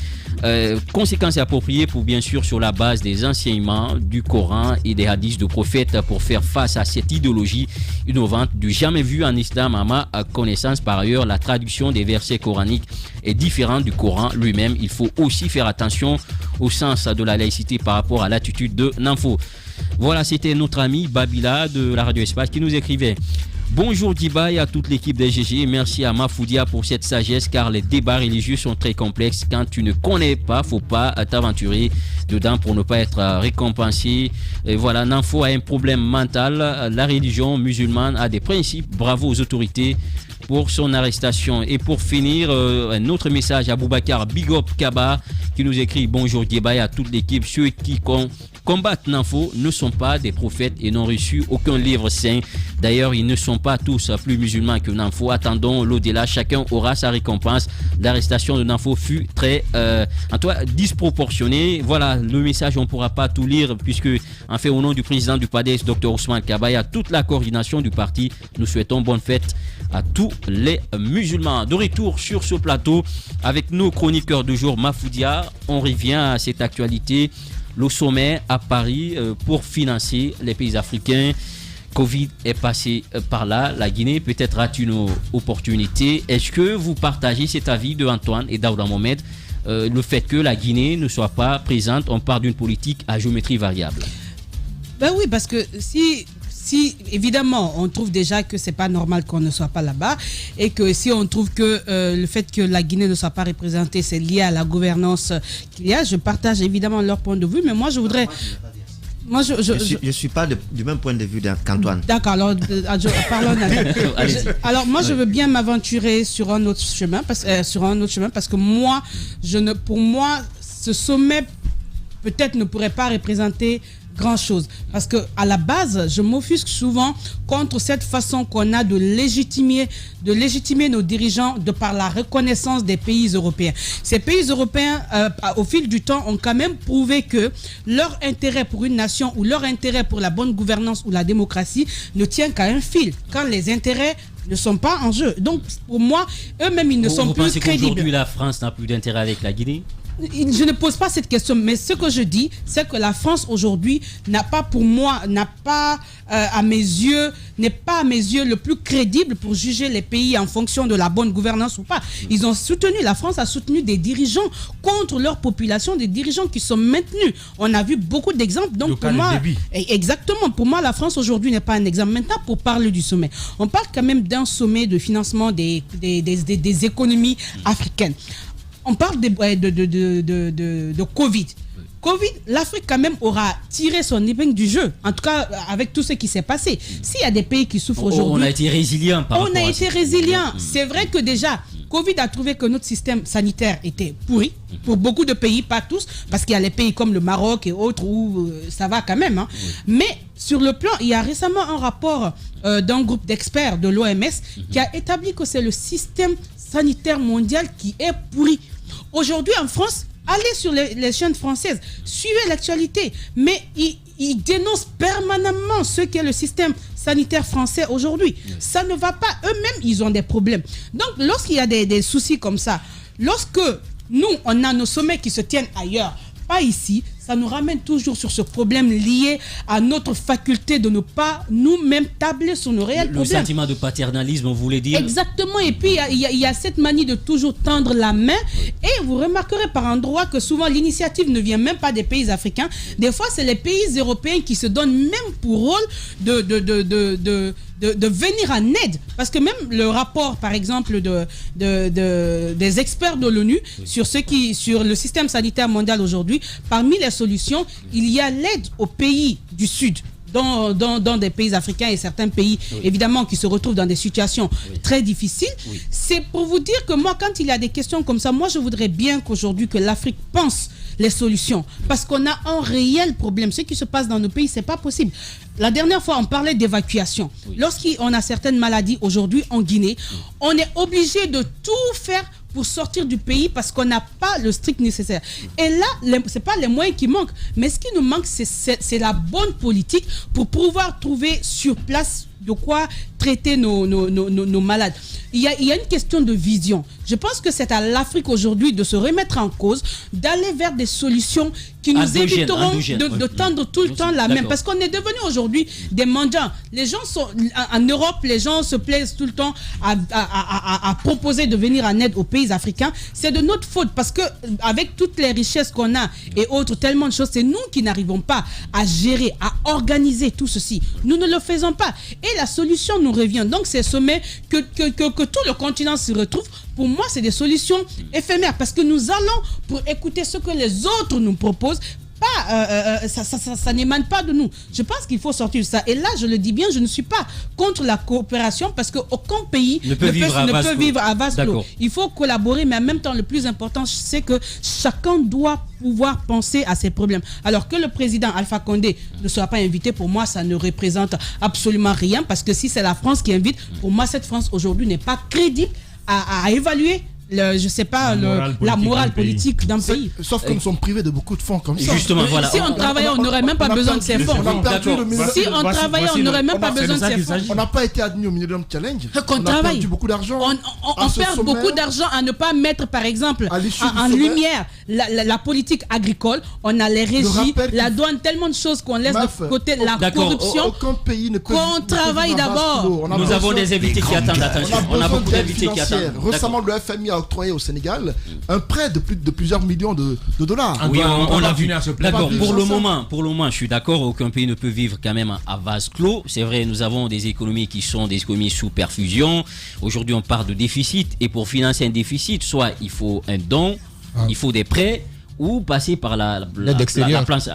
Conséquences et appropriées pour bien sûr sur la base des enseignements du Coran et des hadiths de prophètes pour faire face à cette idéologie innovante du jamais vu en islam à ma connaissance. Par ailleurs, la traduction des versets coraniques est différente du Coran lui-même. Il faut aussi faire attention au sens de la laïcité par rapport à l'attitude de Namfo. Voilà, c'était notre ami Babila de la Radio Espace qui nous écrivait: bonjour Diba et à toute l'équipe des GG. Merci à Mafoudia pour cette sagesse car les débats religieux sont très complexes. Quand tu ne connais pas, faut pas t'aventurer dedans pour ne pas être récompensé. Et voilà, Namfo a un problème mental. La religion musulmane a des principes. Bravo aux autorités pour son arrestation. Et pour finir, un autre message à Boubacar Bigop Kaba qui nous écrit: bonjour Diba et à toute l'équipe. Ceux qui combattent Namfo ne sont pas des prophètes et n'ont reçu aucun livre saint. D'ailleurs, ils ne sont pas tous plus musulmans que Namfo. Attendons l'au-delà, chacun aura sa récompense. L'arrestation de Namfo fut très disproportionnée. Voilà, le message, on ne pourra pas tout lire puisque, en fait, au nom du président du PADES, Dr Ousmane Kaba, et à toute la coordination du parti, nous souhaitons bonne fête à tous les musulmans. De retour sur ce plateau avec nos chroniqueurs de jour, Mafoudia, on revient à cette actualité. Le sommet à Paris pour financer les pays africains. Covid est passé par là. La Guinée peut-être a une opportunité. Est-ce que vous partagez cet avis de Antoine et Daouda Mohamed, le fait que la Guinée ne soit pas présente? On parle d'une politique à géométrie variable. Ben oui, parce que si évidemment on trouve déjà que c'est pas normal qu'on ne soit pas là-bas et que si on trouve que le fait que la Guinée ne soit pas représentée c'est lié à la gouvernance qu'il y a, je partage évidemment leur point de vue, mais moi je voudrais... Je suis pas du même point de vue qu'Antoine. D'accord, alors parlons. Alors moi je veux bien m'aventurer sur un autre chemin parce que pour moi ce sommet peut-être ne pourrait pas représenter grand chose parce que à la base je m'offusque souvent contre cette façon qu'on a de légitimer nos dirigeants de par la reconnaissance des pays européens. Ces pays européens au fil du temps ont quand même prouvé que leur intérêt pour une nation ou leur intérêt pour la bonne gouvernance ou la démocratie ne tient qu'à un fil quand les intérêts ne sont pas en jeu. Donc pour moi eux-mêmes ils ne sont plus crédibles. Vous pensez qu'aujourd'hui la France n'a plus d'intérêt avec la Guinée? Je ne pose pas cette question, mais ce que je dis, c'est que la France aujourd'hui n'est pas à mes yeux le plus crédible pour juger les pays en fonction de la bonne gouvernance ou pas. La France a soutenu des dirigeants contre leur population, des dirigeants qui sont maintenus. On a vu beaucoup d'exemples. Donc pour moi, exactement, pour moi, la France aujourd'hui n'est pas un exemple. Maintenant, pour parler du sommet, on parle quand même d'un sommet de financement des économies africaines. On parle de Covid. L'Afrique quand même aura tiré son épingle du jeu. En tout cas, avec tout ce qui s'est passé. S'il y a des pays qui souffrent aujourd'hui... On a été résilients C'est vrai que déjà, Covid a trouvé que notre système sanitaire était pourri. Pour beaucoup de pays, pas tous. Parce qu'il y a les pays comme le Maroc et autres où ça va quand même. Mais sur le plan, il y a récemment un rapport d'un groupe d'experts de l'OMS qui a établi que c'est le système sanitaire mondial qui est pourri. Aujourd'hui en France, allez sur les chaînes françaises, suivez l'actualité, mais ils dénoncent permanemment ce qu'est le système sanitaire français aujourd'hui. Ça ne va pas, eux-mêmes ils ont des problèmes. Donc lorsqu'il y a des soucis comme ça, lorsque nous on a nos sommets qui se tiennent ailleurs, pas ici, ça nous ramène toujours sur ce problème lié à notre faculté de ne pas nous-mêmes tabler sur nos réels problèmes. Le sentiment de paternalisme, vous voulez dire? Exactement, et puis il y a cette manie de toujours tendre la main, et vous remarquerez par endroits que souvent l'initiative ne vient même pas des pays africains. Des fois, c'est les pays européens qui se donnent même pour rôle de venir en aide. Parce que même le rapport, par exemple, des experts de l'ONU sur le système sanitaire mondial aujourd'hui, parmi les solutions, il y a l'aide aux pays du Sud, dans des pays africains et certains pays, évidemment, qui se retrouvent dans des situations très difficiles. C'est pour vous dire que moi, quand il y a des questions comme ça, moi, je voudrais bien qu'aujourd'hui, que l'Afrique pense les solutions. Parce qu'on a un réel problème. Ce qui se passe dans nos pays, c'est pas possible. La dernière fois, on parlait d'évacuation. Lorsqu'on a certaines maladies, aujourd'hui, en Guinée, on est obligé de tout faire pour sortir du pays parce qu'on n'a pas le strict nécessaire. Et là, ce n'est pas les moyens qui manquent, mais ce qui nous manque, c'est la bonne politique pour pouvoir trouver sur place de quoi traiter nos malades. Il y a une question de vision. Je pense que c'est à l'Afrique aujourd'hui de se remettre en cause, d'aller vers des solutions qui nous éviteront de tendre tout le temps la main. Parce qu'on est devenu aujourd'hui des mendiants. Les gens sont en Europe, les gens se plaisent tout le temps à proposer de venir en aide aux pays africains. C'est de notre faute parce que avec toutes les richesses qu'on a et autres, tellement de choses, c'est nous qui n'arrivons pas à gérer, à organiser tout ceci. Nous ne le faisons pas. Et la solution nous revient. Donc c'est sommet que tout le continent se retrouve. Pour moi, c'est des solutions éphémères parce que nous allons pour écouter ce que les autres nous proposent. Ça n'émane pas de nous. Je pense qu'il faut sortir de ça. Et là, je le dis bien, je ne suis pas contre la coopération parce qu'aucun pays ne peut vivre à vase clos. Il faut collaborer, mais en même temps, le plus important, c'est que chacun doit pouvoir penser à ses problèmes. Alors que le président Alpha Condé ne soit pas invité, pour moi, ça ne représente absolument rien parce que si c'est la France qui invite, pour moi, cette France aujourd'hui n'est pas crédible à évaluer la morale politique d'un pays. Sauf que nous sommes privés de beaucoup de fonds comme ça. Justement, voilà. Si on travaillait, on n'aurait même pas besoin de ces fonds. Si on travaillait, on n'aurait même pas besoin de ces fonds. On n'a pas été admis au Millennium Challenge. On a perdu beaucoup d'argent. On perd beaucoup d'argent à ne pas mettre, par exemple, en lumière la politique agricole. On a les régies, la douane, tellement de choses qu'on laisse de côté, la corruption. Aucun pays ne peut. Qu'on travaille d'abord. Nous avons des invités qui attendent. Attention. On a beaucoup d'invités qui attendent. Récemment, le FMI a octroyé au Sénégal un prêt de plusieurs millions de dollars. Oui, on l'a vu. D'accord. Pour le moment, je suis d'accord. Aucun pays ne peut vivre quand même à vase clos. C'est vrai, nous avons des économies qui sont des économies sous perfusion. Aujourd'hui, on parle de déficit. Et pour financer un déficit, soit il faut un don, il faut des prêts, ou passer par la planche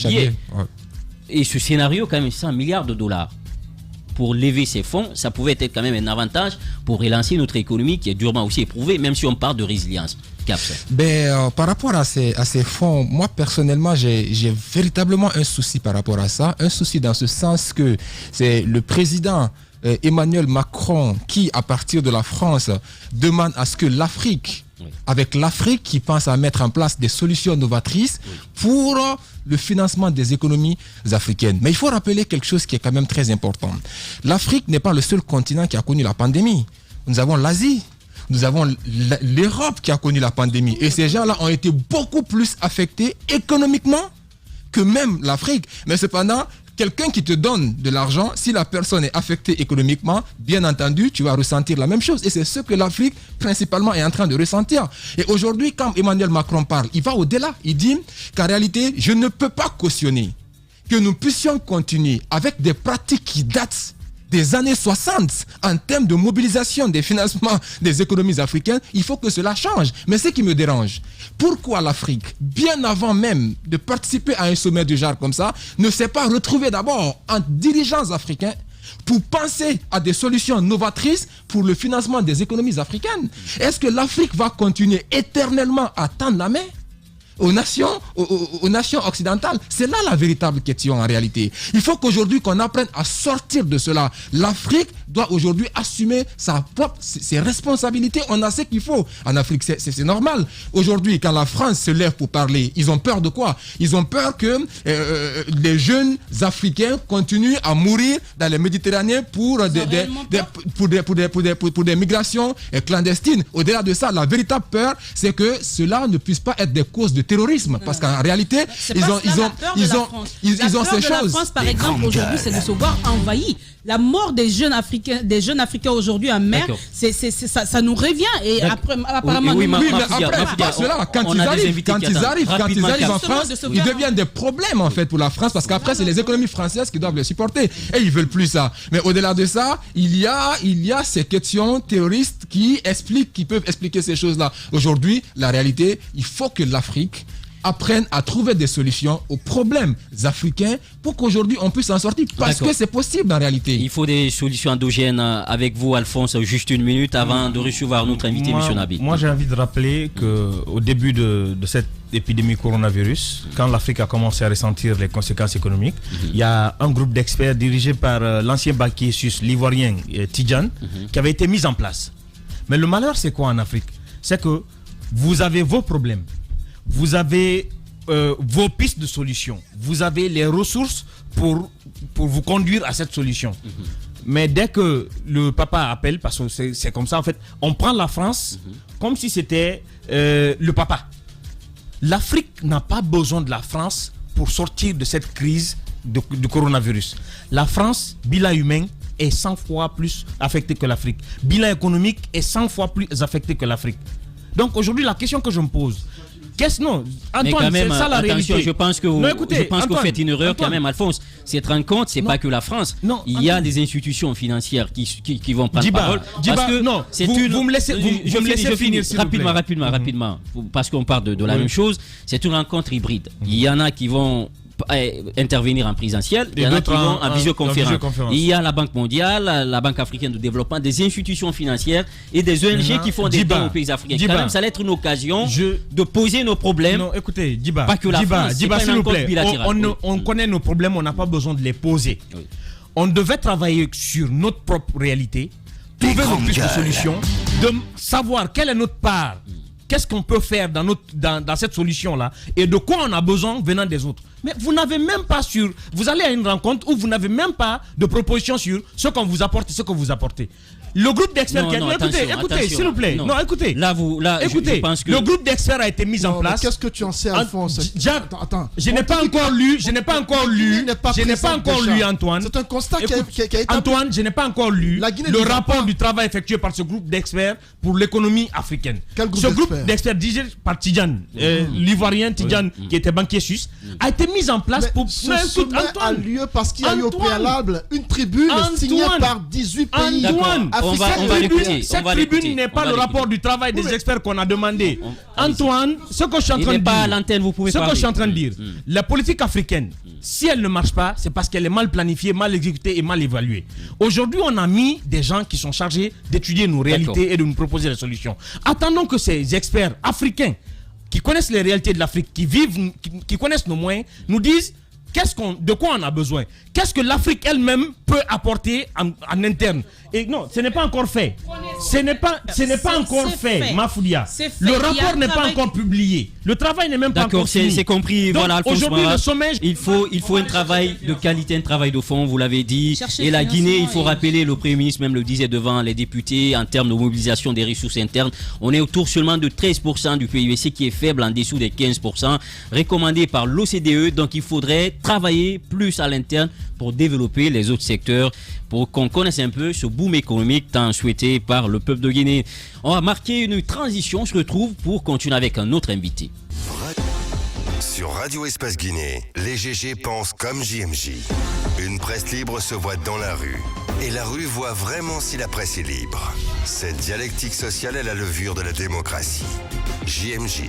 à billets. Et ce scénario, quand même, 100 milliards de dollars. Pour lever ces fonds, ça pouvait être quand même un avantage pour relancer notre économie qui est durement aussi éprouvée, même si on parle de résilience. Par rapport à ces fonds, moi personnellement, j'ai véritablement un souci par rapport à ça. Un souci dans ce sens que c'est le président Emmanuel Macron qui, à partir de la France, demande à ce que l'Afrique, avec l'Afrique qui pense à mettre en place des solutions novatrices pour le financement des économies africaines. Mais il faut rappeler quelque chose qui est quand même très important. L'Afrique n'est pas le seul continent qui a connu la pandémie. Nous avons l'Asie, nous avons l'Europe qui a connu la pandémie. Et ces gens-là ont été beaucoup plus affectés économiquement que même l'Afrique. Mais cependant, quelqu'un qui te donne de l'argent, si la personne est affectée économiquement, bien entendu, tu vas ressentir la même chose. Et c'est ce que l'Afrique, principalement, est en train de ressentir. Et aujourd'hui, quand Emmanuel Macron parle, il va au-delà. Il dit qu'en réalité, je ne peux pas cautionner que nous puissions continuer avec des pratiques qui datent des années 60 en termes de mobilisation des financements des économies africaines. Il faut que cela change. Mais ce qui me dérange, pourquoi l'Afrique, bien avant même de participer à un sommet du genre comme ça, ne s'est pas retrouvée d'abord en dirigeants africains pour penser à des solutions novatrices pour le financement des économies africaines? Est-ce que l'Afrique va continuer éternellement à tendre la main? aux nations occidentales? C'est là la véritable question en réalité. Il faut qu'aujourd'hui qu'on apprenne à sortir de cela. L'Afrique doit aujourd'hui assumer ses responsabilités. On a ce qu'il faut. En Afrique, c'est normal. Aujourd'hui, quand la France se lève pour parler, ils ont peur de quoi? Ils ont peur que les jeunes Africains continuent à mourir dans les Méditerranéens pour des migrations clandestines. Au-delà de ça, la véritable peur, c'est que cela ne puisse pas être des causes de terrorisme. Parce qu'en réalité, ils ont ces choses. La France, par exemple, aujourd'hui, c'est de se voir envahi. La mort des jeunes Africains aujourd'hui en mer, ça nous revient. Et après, apparemment, quand ils arrivent en France, ils deviennent des problèmes en fait pour la France, parce qu'après c'est les économies françaises qui doivent les supporter et ils veulent plus ça. Mais au-delà de ça, il y a ces questions terroristes qui peuvent expliquer ces choses-là. Aujourd'hui, la réalité, il faut que l'Afrique apprennent à trouver des solutions aux problèmes africains pour qu'aujourd'hui on puisse en sortir, parce que c'est possible en réalité. Il faut des solutions endogènes. Avec vous, Alphonse, juste une minute avant de recevoir notre invité, M. Nabi. Moi, j'ai envie de rappeler qu'au début de cette épidémie coronavirus, quand l'Afrique a commencé à ressentir les conséquences économiques, il y a un groupe d'experts dirigé par l'ancien banquier suisse, l'ivoirien Tidjane, qui avait été mis en place. Mais le malheur, c'est quoi en Afrique? C'est que vous avez vos problèmes, vous avez vos pistes de solution, vous avez les ressources pour vous conduire à cette solution. Mais dès que le papa appelle, parce que c'est comme ça en fait, on prend la France comme si c'était le papa. L'Afrique n'a pas besoin de la France pour sortir de cette crise du coronavirus. La France, bilan humain, est 100 fois plus affectée que l'Afrique. Bilan économique est 100 fois plus affecté que l'Afrique. Donc aujourd'hui, la question que je me pose, Antoine, c'est ça la réalité. Je pense que vous faites une erreur quand même, Alphonse. Cette rencontre, c'est pas que la France. Il y a des institutions financières qui vont prendre parole. Vous me laissez finir, s'il vous plaît. Rapidement, parce qu'on parle de la même chose. C'est une rencontre hybride. Il y en a qui vont intervenir en présentiel, il y en a qui vont en visioconférence. Il y a la Banque mondiale, la Banque africaine de développement, des institutions financières et des ONG qui font des dons aux pays africains. Quand même, ça allait être une occasion de poser nos problèmes. Non, écoutez, Djiba, pas que la France, s'il vous plaît, on connaît nos problèmes, on n'a pas besoin de les poser. Oui. On devait travailler sur notre propre réalité, trouver nos pistes de solutions, de savoir quelle est notre part. Qu'est-ce qu'on peut faire dans cette solution-là et de quoi on a besoin venant des autres. Mais vous n'avez même pas vous allez à une rencontre où vous n'avez même pas de proposition sur ce qu'on vous apporte et ce que vous apportez. Le groupe d'experts écoutez, s'il vous plaît. Non, écoutez. Écoutez, je pense que le groupe d'experts a été mis en place. Qu'est-ce que tu en sais, Alphonse? Attends. Je n'ai pas encore lu, Antoine. C'est un constat qui a été... Antoine, je n'ai pas encore lu le rapport du travail effectué par ce groupe d'experts pour l'économie africaine. Ce groupe d'experts dirigé par Tidjane, l'ivoirien Tidjane, qui était banquier suisse, a été mis en place pour... Ce sommet a lieu parce qu'il y a eu au préalable une tribune signée par 18 pays. Cette tribune n'est pas le rapport du travail des experts qu'on a demandé. Antoine, ce que je suis en train de dire, la politique africaine, si elle ne marche pas, c'est parce qu'elle est mal planifiée, mal exécutée et mal évaluée. Aujourd'hui, on a mis des gens qui sont chargés d'étudier nos réalités et de nous proposer des solutions. Attendons que ces experts africains qui connaissent les réalités de l'Afrique, qui connaissent nos moyens, nous disent de quoi on a besoin. Qu'est-ce que l'Afrique elle-même peut apporter en interne. Et non, ce n'est pas encore fait. Ce n'est pas encore fait, Mafoudia. Le rapport n'est pas encore publié. Le travail n'est même pas encore fini. D'accord, c'est compris. Donc, voilà, aujourd'hui, le sommet... Il faut un travail de qualité, un travail de fond, vous l'avez dit. Et la Guinée, il faut rappeler, le Premier ministre même le disait devant les députés, en termes de mobilisation des ressources internes, on est autour seulement de 13% du PIB, ce qui est faible, en dessous des 15%, recommandé par l'OCDE. Donc il faudrait travailler plus à l'interne pour développer les autres secteurs, pour qu'on connaisse un peu ce boom économique tant souhaité par le peuple de Guinée. On va marquer une transition, je retrouve, pour continuer avec un autre invité. Sur Radio Espace Guinée, les GG pensent comme JMJ. Une presse libre se voit dans la rue. Et la rue voit vraiment si la presse est libre. Cette dialectique sociale est la levure de la démocratie. JMJ.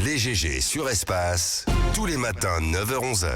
Les GG sur Espace, tous les matins 9h-11h.